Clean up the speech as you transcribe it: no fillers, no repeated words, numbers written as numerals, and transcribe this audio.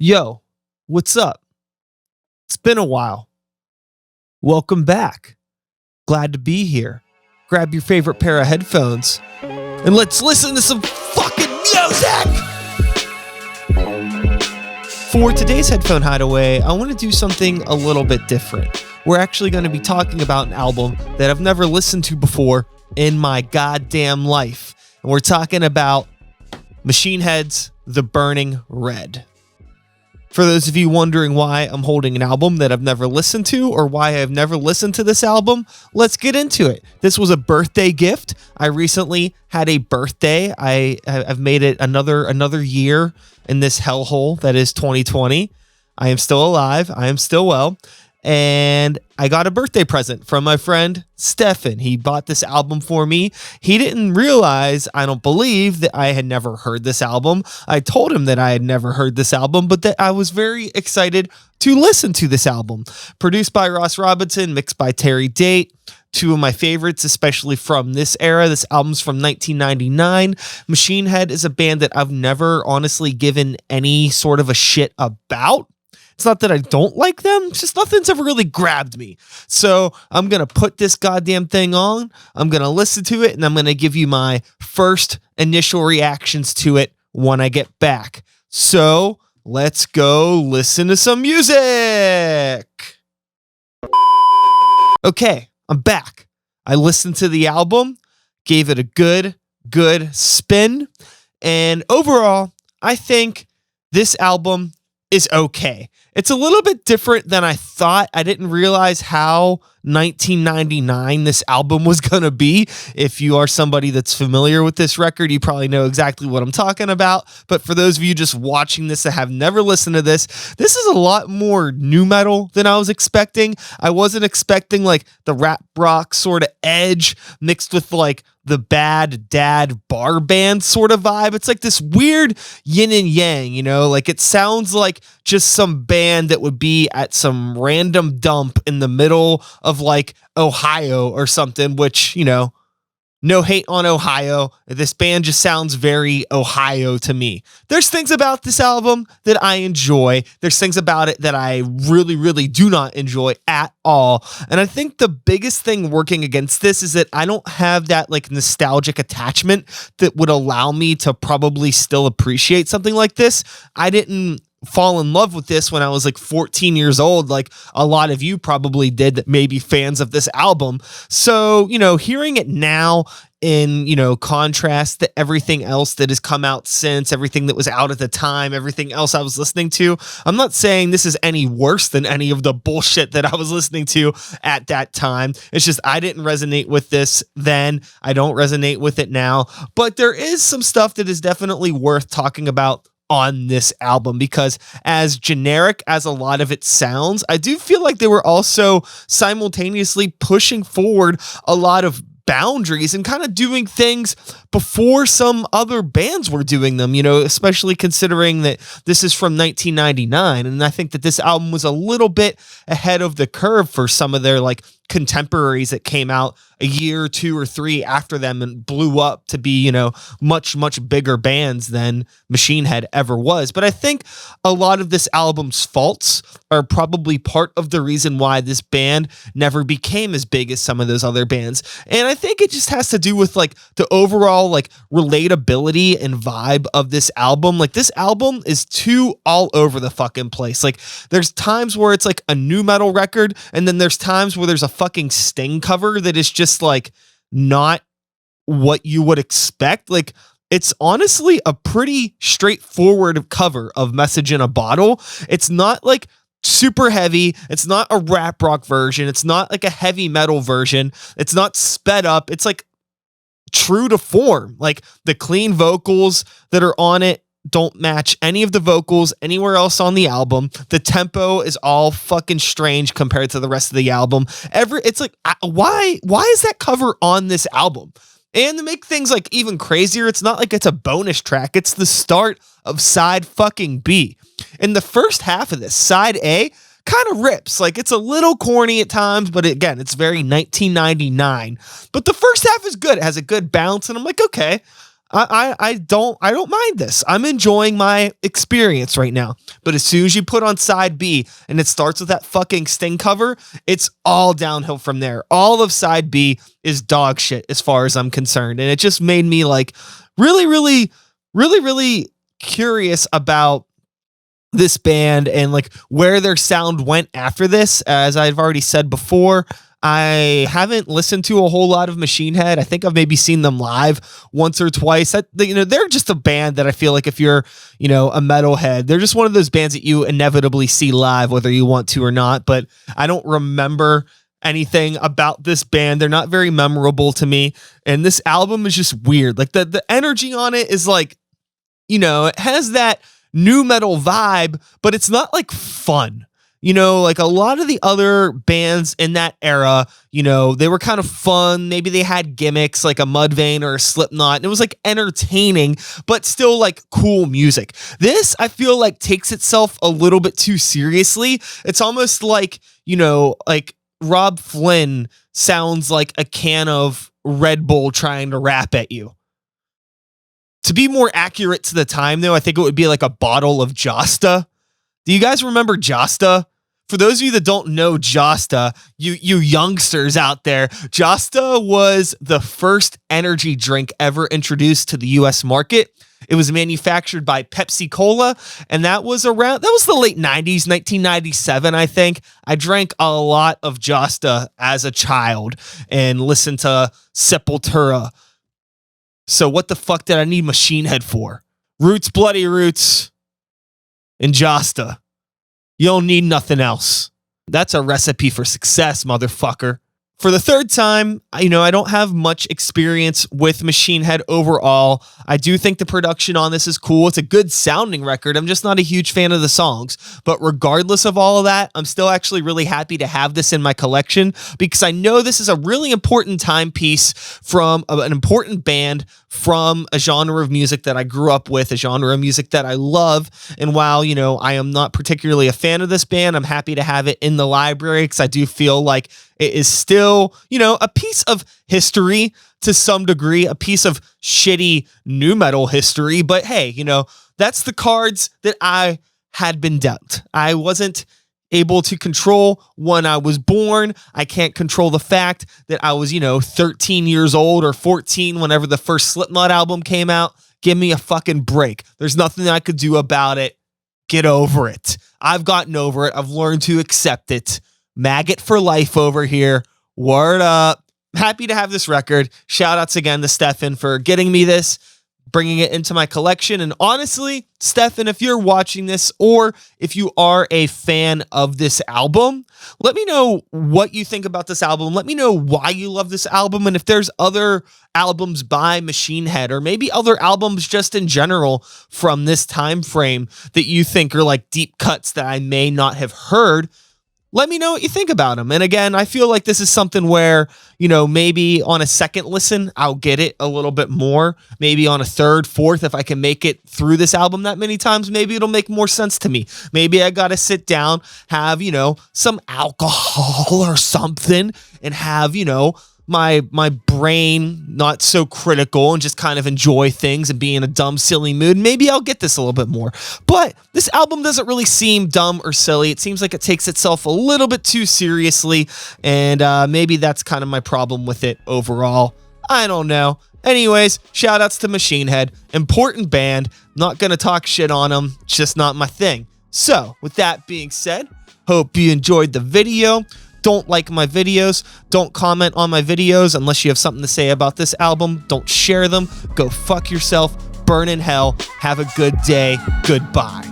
Yo, what's up? It's been a while. Welcome back. Glad to be here. Grab your favorite pair of headphones and let's listen to some fucking music! For today's Headphone Hideaway, I want to do something a little bit different. We're actually going to be talking about an album that I've never listened to before in my goddamn life. And we're talking about Machine Head's The Burning Red. For those of you wondering why I'm holding an album that I've never listened to or why I've never listened to this album, let's get into it. This was a birthday gift. I recently had a birthday. I've made it another year in this hellhole that is 2020. I am still alive. I am still well. And I got a birthday present from my friend Stefan. He bought this album for me. He didn't realize, I don't believe, that I had never heard this album. I told him that I had never heard this album, but that I was very excited to listen to this album. Produced by Ross Robinson, mixed by Terry Date. Two of my favorites, especially from this era. This album's from 1999. Machine Head is a band that I've never honestly given any sort of a shit about. It's not that I don't like them, it's just nothing's ever really grabbed me. So I'm going to put this goddamn thing on, I'm going to listen to it, and I'm going to give you my first initial reactions to it when I get back. So let's go listen to some music. Okay, I'm back. I listened to the album, gave it a good spin, and overall, I think this album is okay. It's a little bit different than I thought. I didn't realize how 1999 this album was going to be. If you are somebody that's familiar with this record, you probably know exactly what I'm talking about. But for those of you just watching this that have never listened to this is a lot more nu metal than I was expecting. I wasn't expecting like the rap rock sort of edge mixed with like the bad dad bar band sort of vibe. It's like this weird yin and yang, you know, like it sounds like just some band that would be at some random dump in the middle of like Ohio or something, which, you know, no hate on Ohio. This band just sounds very Ohio to me. There's things about this album that I enjoy. There's things about it that I really do not enjoy at all. And I think the biggest thing working against this is that I don't have that like nostalgic attachment that would allow me to probably still appreciate something like this. I didn't fall in love with this when I was like 14 years old, like a lot of you probably did that may be fans of this album. So, you know, hearing it now in, you know, contrast to everything else that has come out since, everything that was out at the time, everything else I was listening to, I'm not saying this is any worse than any of the bullshit that I was listening to at that time. It's just I didn't resonate with this then. I don't resonate with it now. But there is some stuff that is definitely worth talking about on this album, because as generic as a lot of it sounds, I do feel like they were also simultaneously pushing forward a lot of boundaries and kind of doing things before some other bands were doing them, you know, especially considering that this is from 1999. And I think that this album was a little bit ahead of the curve for some of their like contemporaries that came out a year, 2 or 3 after them and blew up to be, you know, much bigger bands than Machine Head ever was. But I think a lot of this album's faults are probably part of the reason why this band never became as big as some of those other bands. And I think it just has to do with like the overall like relatability and vibe of this album. Like this album is too all over the fucking place. Like there's times where it's like a nu metal record, and then there's times where there's a fucking Sting cover that is just like not what you would expect. Like it's honestly a pretty straightforward cover of Message in a Bottle. It's not like super heavy. It's not a rap rock version. It's not like a heavy metal version. It's not sped up. It's like true to form. Like the clean vocals that are on it don't match any of the vocals anywhere else on the album. The tempo is all fucking strange compared to the rest of the album. It's like, why is that cover on this album? And to make things like even crazier, it's not like it's a bonus track. It's the start of side fucking B. In the first half of this, side A kind of rips. Like it's a little corny at times, but again, it's very 1999. But the first half is good. It has a good bounce, and I'm like, okay, I don't mind this. I'm enjoying my experience right now. But as soon as you put on side B and it starts with that fucking Sting cover, it's all downhill from there. All of side B is dog shit as far as I'm concerned. And it just made me like really curious about this band and like where their sound went after this. As I've already said before, I haven't listened to a whole lot of Machine Head. I think I've maybe seen them live once or twice. They're just a band that I feel like if you're, a metalhead, they're just one of those bands that you inevitably see live, whether you want to or not. But I don't remember anything about this band. They're not very memorable to me. And this album is just weird. Like the energy on it is like, it has that new metal vibe, but it's not like fun. Like a lot of the other bands in that era, they were kind of fun. Maybe they had gimmicks like a Mudvayne or a Slipknot. And it was like entertaining, but still like cool music. This, I feel like, takes itself a little bit too seriously. It's almost like, like Rob Flynn sounds like a can of Red Bull trying to rap at you. To be more accurate to the time, though, I think it would be like a bottle of Josta. Do you guys remember Josta? For those of you that don't know Josta, you youngsters out there, Josta was the first energy drink ever introduced to the U.S. market. It was manufactured by Pepsi Cola, and that was the late 90s, 1997, I think. I drank a lot of Josta as a child and listened to Sepultura. So what the fuck did I need Machine Head for? Roots, Bloody Roots, and Josta. You don't need nothing else. That's a recipe for success, motherfucker. For the third time, I don't have much experience with Machine Head overall. I do think the production on this is cool. It's a good sounding record. I'm just not a huge fan of the songs. But regardless of all of that, I'm still actually really happy to have this in my collection because I know this is a really important timepiece from an important band from a genre of music that I grew up with, a genre of music that I love. And while, I am not particularly a fan of this band, I'm happy to have it in the library because I do feel like it is still, a piece of history to some degree, a piece of shitty nu metal history. But hey, that's the cards that I had been dealt. I wasn't able to control when I was born. I can't control the fact that I was, 13 years old or 14 whenever the first Slipknot album came out. Give me a fucking break. There's nothing I could do about it. Get over it. I've gotten over it. I've learned to accept it. Maggot for life over here. Word up. Happy to have this record. Shout outs again to Stefan for getting me this, bringing it into my collection. And honestly, Stefan, if you're watching this or if you are a fan of this album, let me know what you think about this album. Let me know why you love this album. And if there's other albums by Machine Head or maybe other albums just in general from this time frame that you think are like deep cuts that I may not have heard, let me know what you think about them. And again, I feel like this is something where, maybe on a second listen, I'll get it a little bit more. Maybe on a third, fourth, if I can make it through this album that many times, maybe it'll make more sense to me. Maybe I got to sit down, have, some alcohol or something and have, my brain not so critical and just kind of enjoy things and be in a dumb, silly mood. Maybe I'll get this a little bit more. But this album doesn't really seem dumb or silly. It seems like it takes itself a little bit too seriously, and maybe that's kind of my problem with it overall. I don't know. Anyways, shout outs to Machine Head. Important band. Not gonna talk shit on them. It's just not my thing. So, with that being said, hope you enjoyed the video. Don't like my videos. Don't comment on my videos unless you have something to say about this album. Don't share them. Go fuck yourself. Burn in hell. Have a good day. Goodbye.